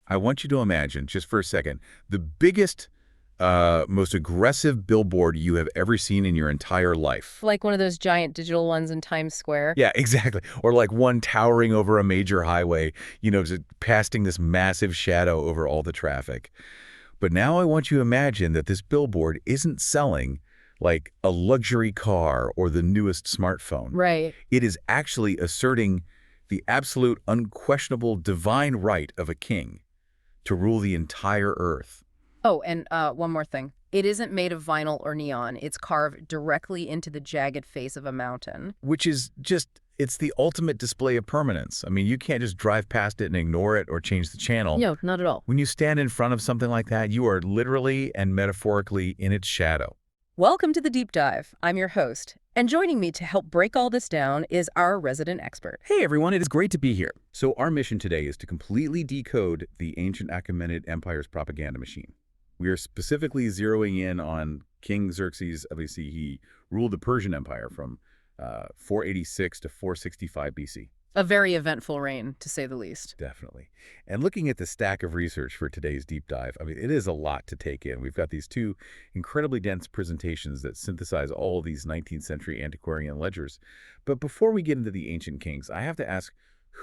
I want you to imagine, just for a second, the biggest, most aggressive billboard you have ever seen in your entire life. Like one of those giant digital ones in Times Square. Yeah, exactly. Or like one towering over a major highway, just casting this massive shadow over all the traffic. But now I want you to imagine that this billboard isn't selling like a luxury car or the newest smartphone. Right. It is actually asserting the absolute unquestionable divine right of a king to rule the entire earth. Oh, and one more thing. It isn't made of vinyl or neon. It's carved directly into the jagged face of a mountain. Which is just, it's the ultimate display of permanence. I mean, you can't just drive past it and ignore it or change the channel. No, not at all. When you stand in front of something like that, you are literally and metaphorically in its shadow. Welcome to the Deep Dive. I'm your host. And joining me to help break all this down is our resident expert. Hey everyone, it is great to be here. So our mission today is to completely decode the ancient Achaemenid Empire's propaganda machine. We are specifically zeroing in on King Xerxes. Obviously, he ruled the Persian Empire from 486 to 465 BC. A very eventful reign, to say the least. Definitely. And looking at the stack of research for today's deep dive, I mean, it is a lot to take in. We've got these two incredibly dense presentations that synthesize all of these 19th century antiquarian ledgers. But before we get into the ancient kings, I have to ask,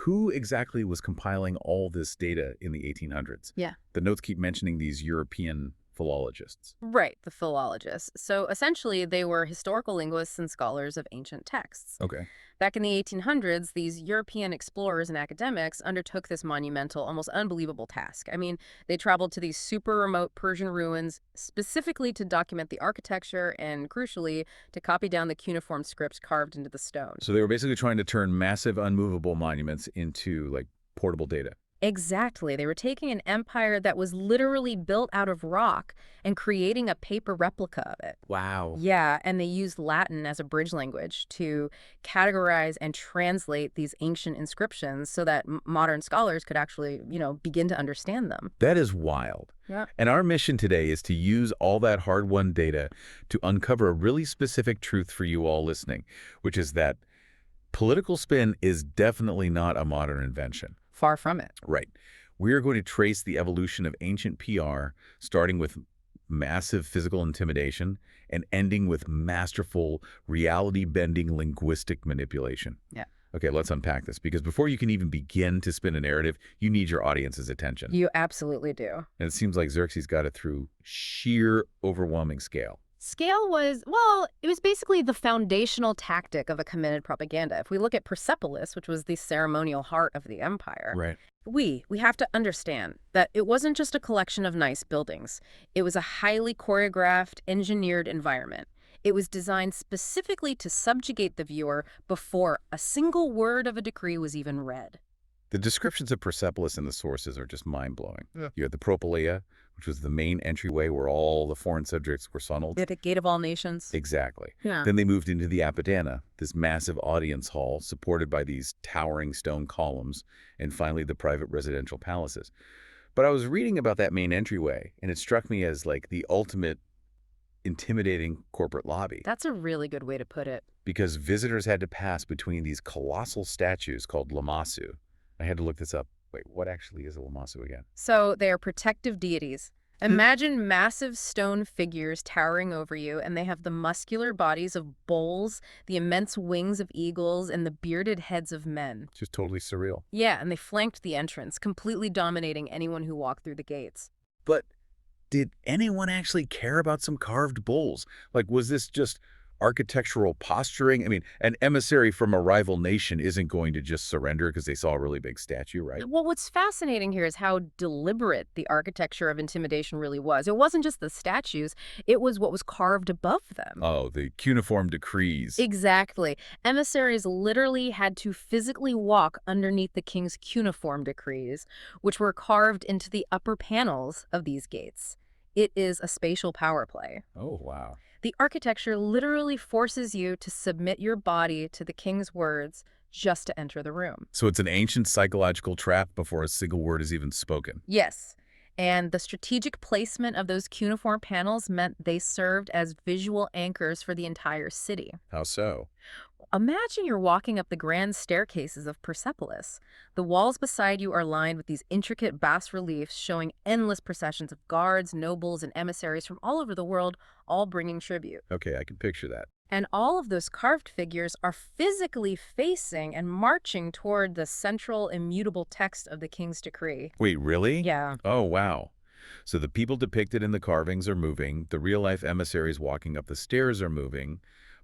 who exactly was compiling all this data in the 1800s? Yeah. The notes keep mentioning these European philologists. Right, the philologists. So essentially, they were historical linguists and scholars of ancient texts. Okay. Back in the 1800s, these European explorers and academics undertook this monumental, almost unbelievable task. I mean, they traveled to these super remote Persian ruins specifically to document the architecture and, crucially, to copy down the cuneiform scripts carved into the stone. So they were basically trying to turn massive, unmovable monuments into, like, portable data. Exactly. They were taking an empire that was literally built out of rock and creating a paper replica of it. Wow. Yeah, and they used Latin as a bridge language to categorize and translate these ancient inscriptions so that modern scholars could actually, begin to understand them. That is wild. Yeah. And our mission today is to use all that hard-won data to uncover a really specific truth for you all listening, which is that political spin is definitely not a modern invention. Far from it. Right. We are going to trace the evolution of ancient PR, starting with massive physical intimidation and ending with masterful, reality-bending linguistic manipulation. Yeah. Okay, let's unpack this, because before you can even begin to spin a narrative, you need your audience's attention. You absolutely do. And it seems like Xerxes got it through sheer overwhelming scale. Scale was, it was basically the foundational tactic of Achaemenid propaganda. If we look at Persepolis, which was the ceremonial heart of the empire, Right. we have to understand that it wasn't just a collection of nice buildings. It was a highly choreographed, engineered environment. It was designed specifically to subjugate the viewer before a single word of a decree was even read. The descriptions of Persepolis in the sources are just mind-blowing. Yeah. You had the Propylaea, which was the main entryway where all the foreign subjects were funneled. The gate of all nations. Exactly. Yeah. Then they moved into the Apadana, this massive audience hall supported by these towering stone columns, and finally the private residential palaces. But I was reading about that main entryway, and it struck me as like the ultimate intimidating corporate lobby. That's a really good way to put it. Because visitors had to pass between these colossal statues called lamassu. I had to look this up. Wait, what actually is a lamassu again? So they are protective deities. Imagine massive stone figures towering over you, and they have the muscular bodies of bulls, the immense wings of eagles, and the bearded heads of men. Just totally surreal. Yeah, and they flanked the entrance, completely dominating anyone who walked through the gates. But did anyone actually care about some carved bulls? Like, was this just architectural posturing? I mean, an emissary from a rival nation isn't going to just surrender because they saw a really big statue, right? Well, what's fascinating here is how deliberate the architecture of intimidation really was. It wasn't just the statues, it was what was carved above them. Oh, the cuneiform decrees. Exactly. Emissaries literally had to physically walk underneath the king's cuneiform decrees, which were carved into the upper panels of these gates. It is a spatial power play. Oh, wow. The architecture literally forces you to submit your body to the king's words just to enter the room. So it's an ancient psychological trap before a single word is even spoken. Yes. And the strategic placement of those cuneiform panels meant they served as visual anchors for the entire city. How so? imagine you're walking up the grand staircases of Persepolis. The walls beside you are lined with these intricate bas-reliefs showing endless processions of guards, nobles, and emissaries from all over the world, all bringing tribute. Okay, I can picture that. And all of those carved figures are physically facing and marching toward the central immutable text of the king's decree. Wait, really? Yeah. Oh, wow. So the people depicted in the carvings are moving, the real-life emissaries walking up the stairs are moving,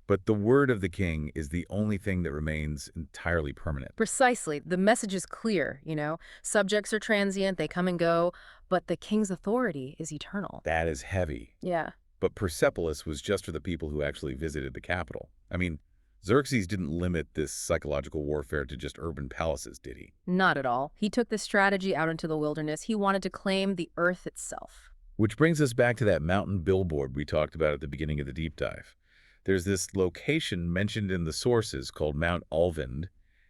but the word of the king is the only thing that remains entirely permanent. Precisely. The message is clear, you know. Subjects are transient, they come and go, but the king's authority is eternal. That is heavy. Yeah. But Persepolis was just for the people who actually visited the capital. I mean, Xerxes didn't limit this psychological warfare to just urban palaces, did he? Not at all. He took this strategy out into the wilderness. He wanted to claim the earth itself. Which brings us back to that mountain billboard we talked about at the beginning of the deep dive. There's this location mentioned in the sources called Mount Alvand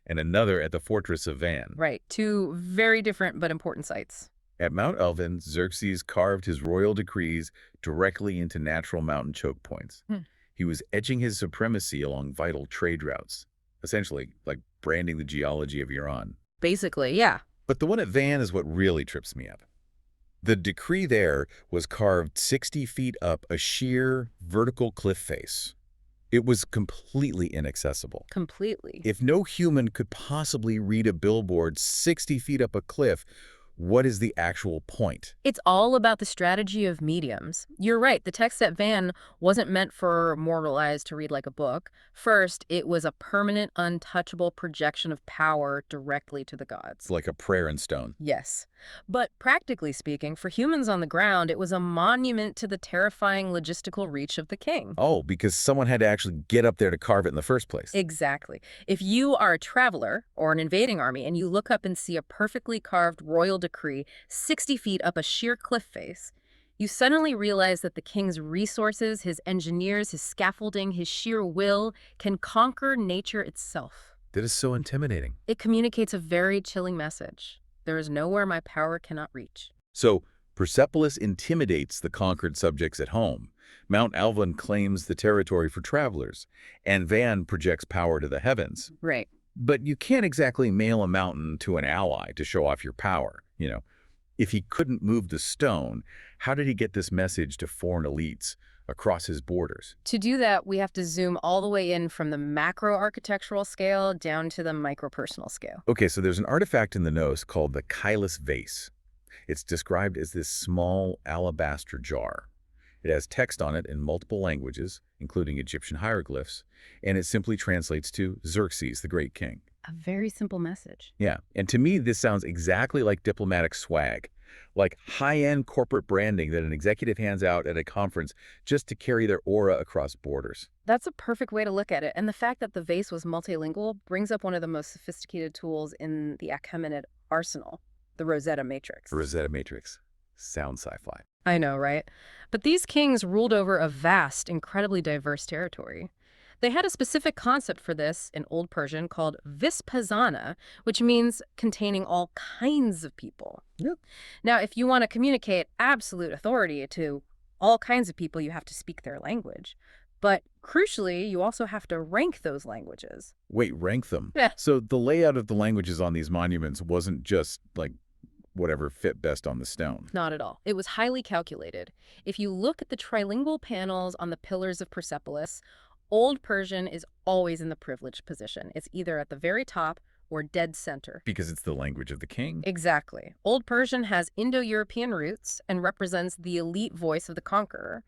and another at the fortress of Van. Right. Two very different but important sites. At Mount Alvand, Xerxes carved his royal decrees directly into natural mountain choke points. He was etching his supremacy along vital trade routes, essentially like branding the geology of Iran. Basically, yeah. But the one at Van is what really trips me up. The decree there was carved 60 feet up a sheer vertical cliff face. It was completely inaccessible. Completely. If no human could possibly read a billboard 60 feet up a cliff, what is the actual point? It's all about the strategy of mediums. You're right, the text at Van wasn't meant for mortal eyes to read like a book. First, it was a permanent, untouchable projection of power directly to the gods. It's like a prayer in stone. Yes. But practically speaking, for humans on the ground, it was a monument to the terrifying logistical reach of the king. Oh, because someone had to actually get up there to carve it in the first place. Exactly. If you are a traveler or an invading army and you look up and see a perfectly carved royal decree 60 feet up a sheer cliff face, you suddenly realize that the king's resources, his engineers, his scaffolding, his sheer will can conquer nature itself. That is so intimidating. It communicates a very chilling message. There is nowhere my power cannot reach. So, Persepolis intimidates the conquered subjects at home. Mount Alvand claims the territory for travelers, and Van projects power to the heavens. Right. But you can't exactly mail a mountain to an ally to show off your power, you know. If he couldn't move the stone, how did he get this message to foreign elites across his borders? To do that, we have to zoom all the way in from the macro-architectural scale down to the micro-personal scale. Okay, so there's an artifact in the Nos called the Kailas vase. It's described as this small alabaster jar. It has text on it in multiple languages, including Egyptian hieroglyphs, and it simply translates to Xerxes, the great king. A very simple message. Yeah, and to me, this sounds exactly like diplomatic swag, like high-end corporate branding that an executive hands out at a conference just to carry their aura across borders. That's a perfect way to look at it. And the fact that the vase was multilingual brings up one of the most sophisticated tools in the Achaemenid arsenal, the Rosetta Matrix. Rosetta Matrix. Sounds sci-fi. I know, right? But these kings ruled over a vast, incredibly diverse territory. They had a specific concept for this in Old Persian called vispasana, which means containing all kinds of people. Yep. Now, if you want to communicate absolute authority to all kinds of people, you have to speak their language. But crucially, you also have to rank those languages. Wait, rank them? Yeah. So the layout of the languages on these monuments wasn't just like whatever fit best on the stone. Not at all. It was highly calculated. If you look at the trilingual panels on the pillars of Persepolis, Old Persian is always in the privileged position. It's either at the very top or dead center. Because it's the language of the king? Exactly. Old Persian has Indo-European roots and represents the elite voice of the conqueror.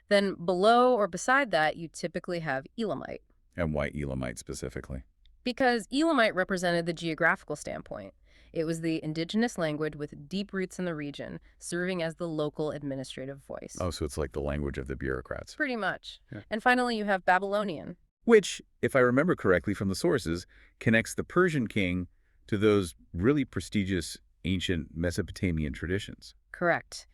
Then below or beside that, you typically have Elamite. And why Elamite specifically? Because Elamite represented the geographical standpoint. It was the indigenous language with deep roots in the region, serving as the local administrative voice. Oh, so it's like the language of the bureaucrats. Pretty much. Yeah. And finally, you have Babylonian. Which, if I remember correctly from the sources, connects the Persian king to those really prestigious ancient Mesopotamian traditions. Correct.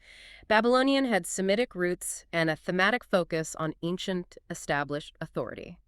Babylonian had Semitic roots and a thematic focus on ancient established authority.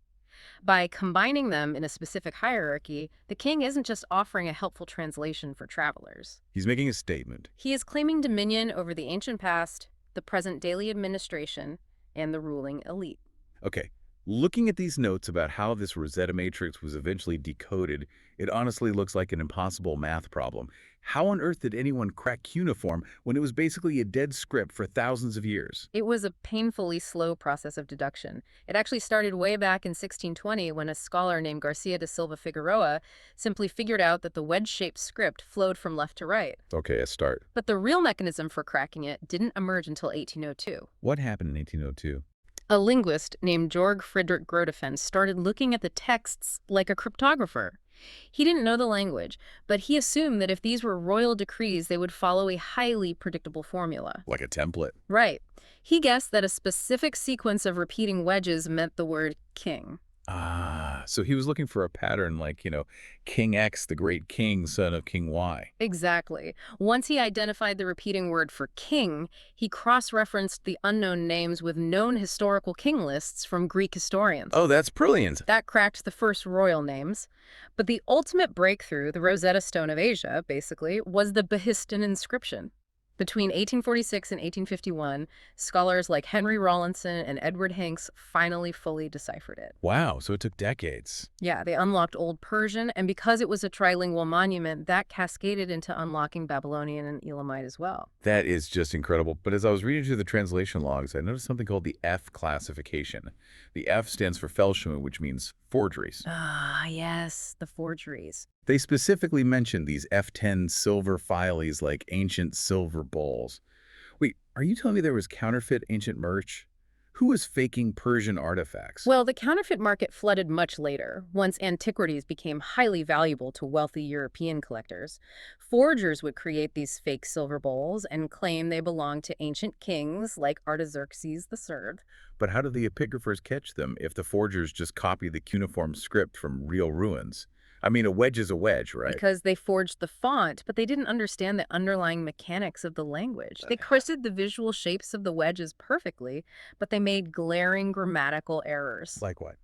By combining them in a specific hierarchy, the king isn't just offering a helpful translation for travelers. He's making a statement. He is claiming dominion over the ancient past, the present daily administration, and the ruling elite. Okay, Looking at these notes about how this Rosetta matrix was eventually decoded, it honestly looks like an impossible math problem. How on earth did anyone crack cuneiform when it was basically a dead script for thousands of years? It was a painfully slow process of deduction. It actually started way back in 1620 when a scholar named Garcia de Silva Figueroa simply figured out that the wedge-shaped script flowed from left to right. Okay, a start. But the real mechanism for cracking it didn't emerge until 1802. What happened in 1802? A linguist named Georg Friedrich Grotefend started looking at the texts like a cryptographer. He didn't know the language, but he assumed that if these were royal decrees, they would follow a highly predictable formula. Like a template. Right. He guessed that a specific sequence of repeating wedges meant the word king. Ah, so he was looking for a pattern like, King X, the great king, son of King Y. Exactly. Once he identified the repeating word for king, he cross-referenced the unknown names with known historical king lists from Greek historians. Oh, that's brilliant. That cracked the first royal names. But the ultimate breakthrough, the Rosetta Stone of Asia, basically, was the Behistun inscription. Between 1846 and 1851, scholars like Henry Rawlinson and Edward Hanks finally fully deciphered it. Wow, so it took decades. Yeah, they unlocked Old Persian, and because it was a trilingual monument, that cascaded into unlocking Babylonian and Elamite as well. That is just incredible. But as I was reading through the translation logs, I noticed something called the F classification. The F stands for Fälschungen, which means forgeries. Ah, yes, the forgeries. They specifically mentioned these F10 silver files like ancient silver bowls. Wait, are you telling me there was counterfeit ancient merch? Who was faking Persian artifacts? Well, the counterfeit market flooded much later, once antiquities became highly valuable to wealthy European collectors. Forgers would create these fake silver bowls and claim they belonged to ancient kings like Artaxerxes III. But how did the epigraphers catch them if the forgers just copied the cuneiform script from real ruins? I mean, a wedge is a wedge, right? Because they forged the font, but they didn't understand the underlying mechanics of the language. They crysted the visual shapes of the wedges perfectly, but they made glaring grammatical errors. Like what?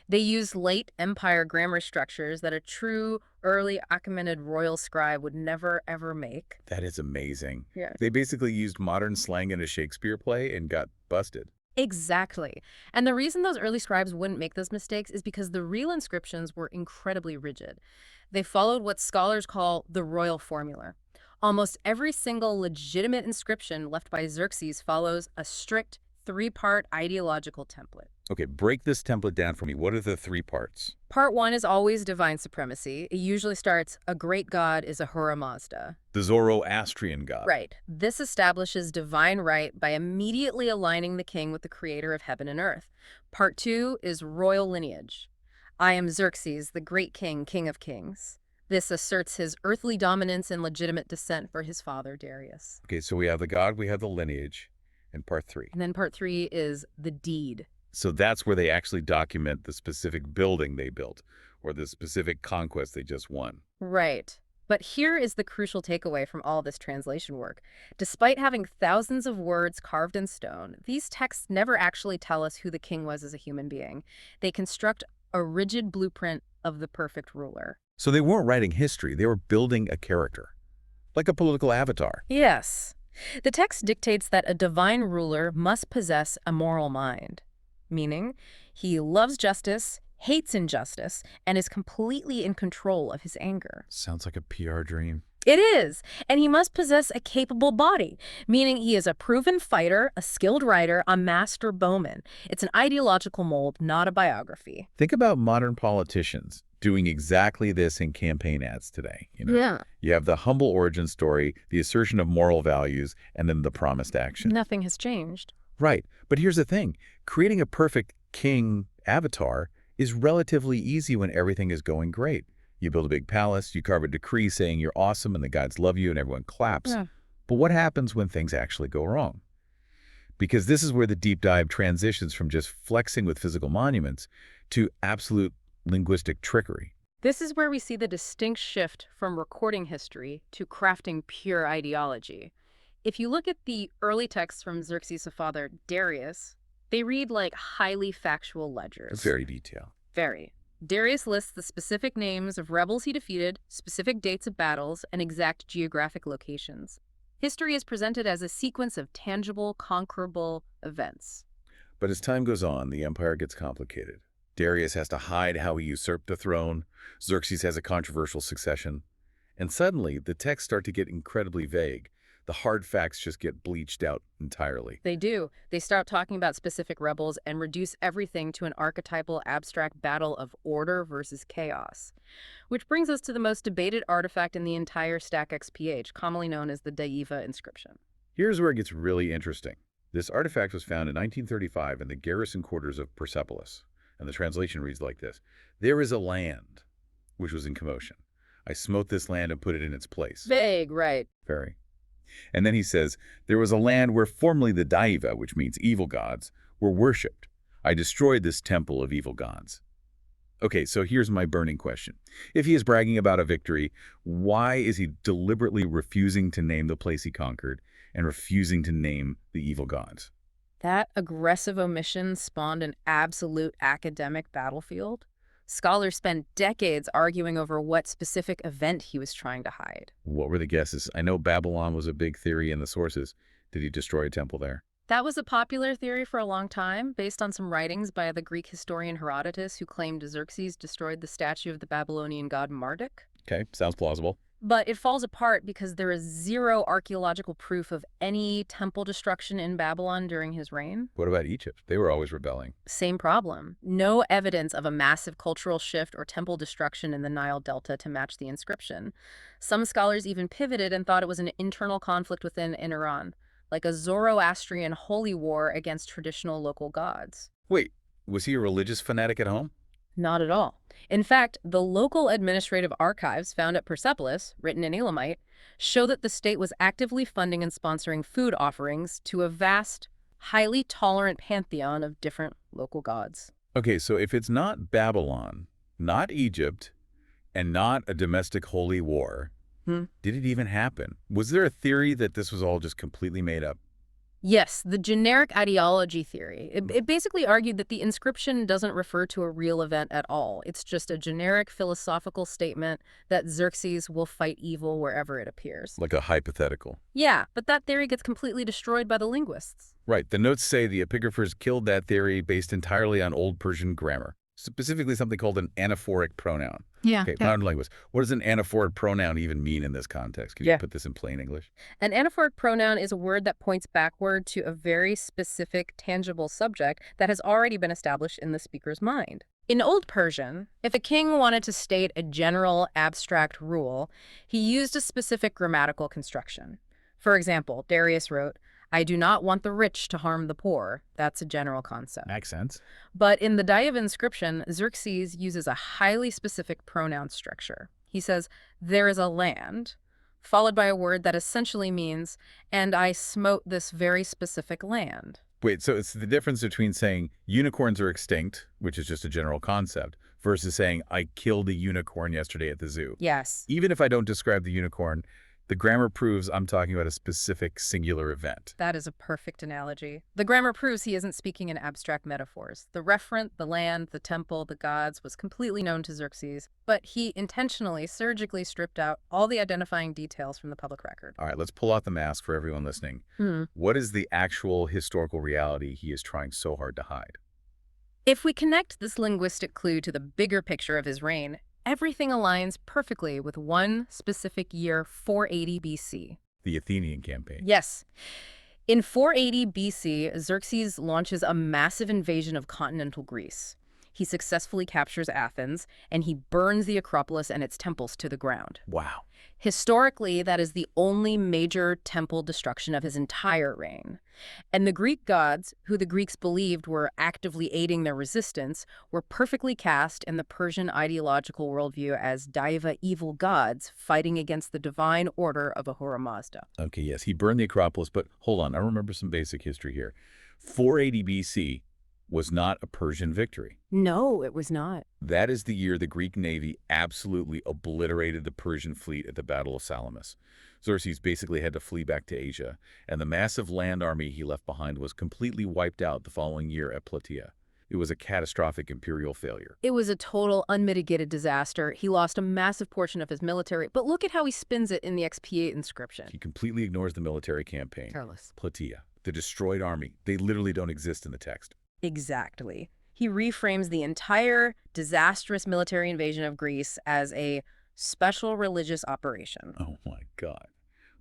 They used late empire grammar structures that a true early Achaemenid royal scribe would never, ever make. That is amazing. Yeah. They basically used modern slang in a Shakespeare play and got busted. Exactly. And the reason those early scribes wouldn't make those mistakes is because the real inscriptions were incredibly rigid. They followed what scholars call the royal formula. Almost every single legitimate inscription left by Xerxes follows a strict three-part ideological template. Okay, break this template down for me. What are the three parts? Part one is always divine supremacy. It usually starts, a great god is Ahura Mazda. The Zoroastrian god. Right. This establishes divine right by immediately aligning the king with the creator of heaven and earth. Part two is royal lineage. I am Xerxes, the great king, king of kings. This asserts his earthly dominance and legitimate descent for his father, Darius. Okay, so we have the god, we have the lineage, and part three. And then part three is the deed. So that's where they actually document the specific building they built or the specific conquest they just won. Right. But here is the crucial takeaway from all this translation work. Despite having thousands of words carved in stone, these texts never actually tell us who the king was as a human being. They construct a rigid blueprint of the perfect ruler. So they weren't writing history, they were building a character, like a political avatar. Yes. The text dictates that a divine ruler must possess a moral mind, meaning he loves justice, hates injustice, and is completely in control of his anger. Sounds like a PR dream. It is. And he must possess a capable body, meaning he is a proven fighter, a skilled writer, a master bowman. It's an ideological mold, not a biography. Think about modern politicians doing exactly this in campaign ads today. Yeah. You have the humble origin story, the assertion of moral values, and then the promised action. Nothing has changed. Right. But here's the thing. Creating a perfect king avatar is relatively easy when everything is going great. You build a big palace, you carve a decree saying you're awesome and the gods love you and everyone claps. Yeah. But what happens when things actually go wrong? Because this is where the deep dive transitions from just flexing with physical monuments to absolute linguistic trickery. This is where we see the distinct shift from recording history to crafting pure ideology. If you look at the early texts from Xerxes' father, Darius, they read like highly factual ledgers. Very detailed. Very. Darius lists the specific names of rebels he defeated, specific dates of battles, and exact geographic locations. History is presented as a sequence of tangible, conquerable events. But as time goes on, the empire gets complicated. Darius has to hide how he usurped the throne. Xerxes has a controversial succession. And suddenly, the texts start to get incredibly vague. The hard facts just get bleached out entirely. They do. They start talking about specific rebels and reduce everything to an archetypal abstract battle of order versus chaos. Which brings us to the most debated artifact in the entire Stack XPH, commonly known as the Daiva inscription. Here's where it gets really interesting. This artifact was found in 1935 in the garrison quarters of Persepolis, and the translation reads like this: "There is a land which was in commotion. I smote this land and put it in its place." Vague, right. Very. And then he says, "There was a land where formerly the Daiva, which means evil gods, were worshipped. I destroyed this temple of evil gods." Okay, so here's my burning question. If he is bragging about a victory, why is he deliberately refusing to name the place he conquered and refusing to name the evil gods? That aggressive omission spawned an absolute academic battlefield. Scholars spent decades arguing over what specific event he was trying to hide. What were the guesses? I know Babylon was a big theory in the sources. Did he destroy a temple there? That was a popular theory for a long time, based on some writings by the Greek historian Herodotus, who claimed Xerxes destroyed the statue of the Babylonian god Marduk. Okay, sounds plausible. But it falls apart because there is zero archaeological proof of any temple destruction in Babylon during his reign. What about Egypt? They were always rebelling. Same problem. No evidence of a massive cultural shift or temple destruction in the Nile Delta to match the inscription. Some scholars even pivoted and thought it was an internal conflict within Iran, like a Zoroastrian holy war against traditional local gods. Wait, was he a religious fanatic at home? Not at all. In fact, the local administrative archives found at Persepolis, written in Elamite, show that the state was actively funding and sponsoring food offerings to a vast, highly tolerant pantheon of different local gods. Okay, so if it's not Babylon, not Egypt, and not a domestic holy war, did it even happen? Was there a theory that this was all just completely made up? Yes, the generic ideology theory. It basically argued that the inscription doesn't refer to a real event at all. It's just a generic philosophical statement that Xerxes will fight evil wherever it appears. Like a hypothetical. Yeah, but that theory gets completely destroyed by the linguists. Right, the notes say the epigraphers killed that theory based entirely on Old Persian grammar, specifically something called an anaphoric pronoun. Yeah. Okay, modern language. What does an anaphoric pronoun even mean in this context? Can you put this in plain English? An anaphoric pronoun is a word that points backward to a very specific, tangible subject that has already been established in the speaker's mind. In Old Persian, if a king wanted to state a general, abstract rule, he used a specific grammatical construction. For example, Darius wrote, "I do not want the rich to harm the poor." That's a general concept. Makes sense. But in the Daiva inscription, Xerxes uses a highly specific pronoun structure. He says, "There is a land," followed by a word that essentially means, "and I smote this very specific land." Wait, so it's the difference between saying unicorns are extinct, which is just a general concept, versus saying I killed a unicorn yesterday at the zoo. Yes. Even if I don't describe the unicorn, the grammar proves I'm talking about a specific singular event. That is a perfect analogy. The grammar proves he isn't speaking in abstract metaphors. The referent, the land, the temple, the gods was completely known to Xerxes, but he intentionally, surgically stripped out all the identifying details from the public record. All right, let's pull out the mask for everyone listening. What is the actual historical reality he is trying so hard to hide? If we connect this linguistic clue to the bigger picture of his reign, everything aligns perfectly with one specific year, 480 BC. The Athenian campaign. Yes. In 480 BC, Xerxes launches a massive invasion of continental Greece. He successfully captures Athens, and he burns the Acropolis and its temples to the ground. Wow. Historically, that is the only major temple destruction of his entire reign. And the Greek gods, who the Greeks believed were actively aiding their resistance, were perfectly cast in the Persian ideological worldview as Daiva evil gods fighting against the divine order of Ahura Mazda. Okay, yes, he burned the Acropolis, but hold on, I remember some basic history here. 480 BC was not a Persian victory. No, it was not. That is the year the Greek navy absolutely obliterated the Persian fleet at the Battle of Salamis. Xerxes basically had to flee back to Asia, and the massive land army he left behind was completely wiped out the following year at Plataea. It was a catastrophic imperial failure. It was a total unmitigated disaster. He lost a massive portion of his military, but look at how he spins it in the XP8 inscription. He completely ignores the military campaign. Careless. Plataea, the destroyed army, they literally don't exist in the text. Exactly. He reframes the entire disastrous military invasion of Greece as a special religious operation. Oh my God.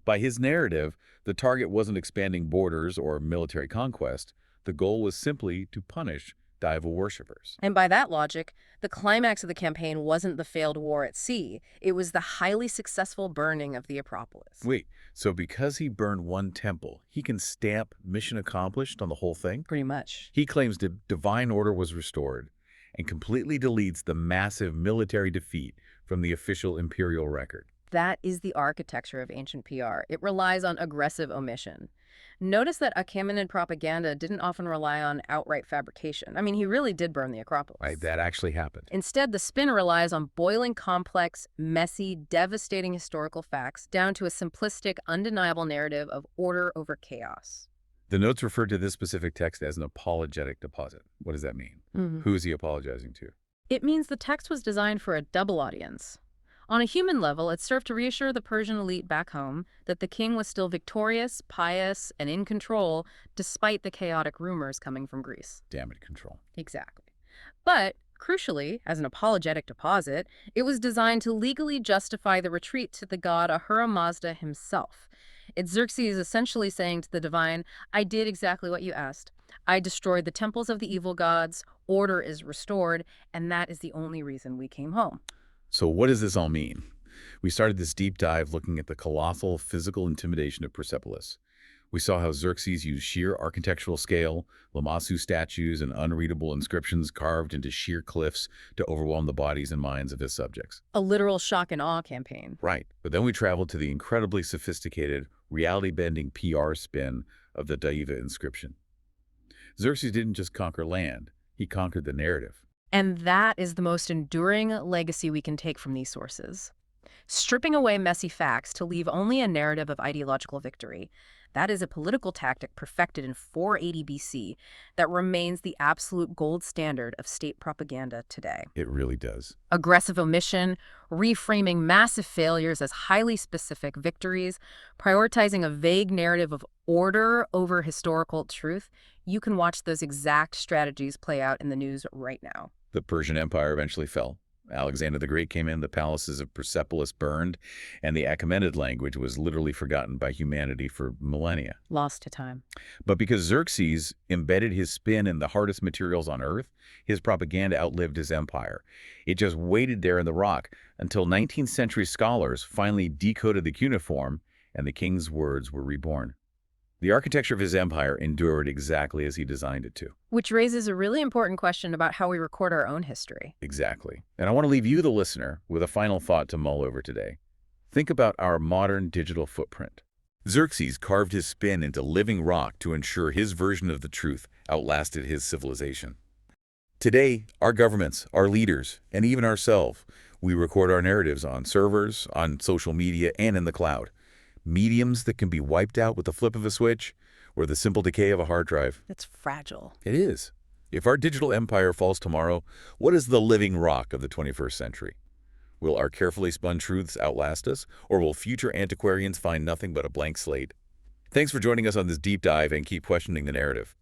By his narrative, the target wasn't expanding borders or military conquest. The goal was simply to punish Diva worshippers. And by that logic, the climax of the campaign wasn't the failed war at sea. It was the highly successful burning of the Acropolis. Wait, so because he burned one temple, he can stamp mission accomplished on the whole thing? Pretty much. He claims the divine order was restored and completely deletes the massive military defeat from the official imperial record. That is the architecture of ancient PR. It relies on aggressive omission. Notice that Achaemenid propaganda didn't often rely on outright fabrication. I mean, he really did burn the Acropolis. Right, that actually happened. Instead, the spin relies on boiling complex, messy, devastating historical facts down to a simplistic, undeniable narrative of order over chaos. The notes refer to this specific text as an apologetic deposit. What does that mean? Who is he apologizing to? It means the text was designed for a double audience. On a human level, it served to reassure the Persian elite back home that the king was still victorious, pious, and in control, despite the chaotic rumors coming from Greece. Damage control. Exactly. But, crucially, as an apologetic deposit, it was designed to legally justify the retreat to the god Ahura Mazda himself. It's Xerxes essentially saying to the divine, I did exactly what you asked. I destroyed the temples of the evil gods, order is restored, and that is the only reason we came home. So what does this all mean? We started this deep dive looking at the colossal physical intimidation of Persepolis. We saw how Xerxes used sheer architectural scale, Lamassu statues, and unreadable inscriptions carved into sheer cliffs to overwhelm the bodies and minds of his subjects. A literal shock and awe campaign. Right. But then we traveled to the incredibly sophisticated, reality-bending PR spin of the Diva inscription. Xerxes didn't just conquer land, he conquered the narrative. And that is the most enduring legacy we can take from these sources. Stripping away messy facts to leave only a narrative of ideological victory, that is a political tactic perfected in 480 BC that remains the absolute gold standard of state propaganda today. It really does. Aggressive omission, reframing massive failures as highly specific victories, prioritizing a vague narrative of order over historical truth. You can watch those exact strategies play out in the news right now. The Persian Empire eventually fell. Alexander the Great came in, the palaces of Persepolis burned, and the Achaemenid language was literally forgotten by humanity for millennia. Lost to time. But because Xerxes embedded his spin in the hardest materials on Earth, his propaganda outlived his empire. It just waited there in the rock until 19th century scholars finally decoded the cuneiform and the king's words were reborn. The architecture of his empire endured exactly as he designed it to. Which raises a really important question about how we record our own history. Exactly. And I want to leave you, the listener, with a final thought to mull over today. Think about our modern digital footprint. Xerxes carved his spin into living rock to ensure his version of the truth outlasted his civilization. Today, our governments, our leaders, and even ourselves, we record our narratives on servers, on social media, and in the cloud. Mediums that can be wiped out with the flip of a switch or the simple decay of a hard drive. That's fragile. It is. If our digital empire falls tomorrow, what is the living rock of the 21st century? Will our carefully spun truths outlast us, or will future antiquarians find nothing but a blank slate? Thanks for joining us on this deep dive and keep questioning the narrative.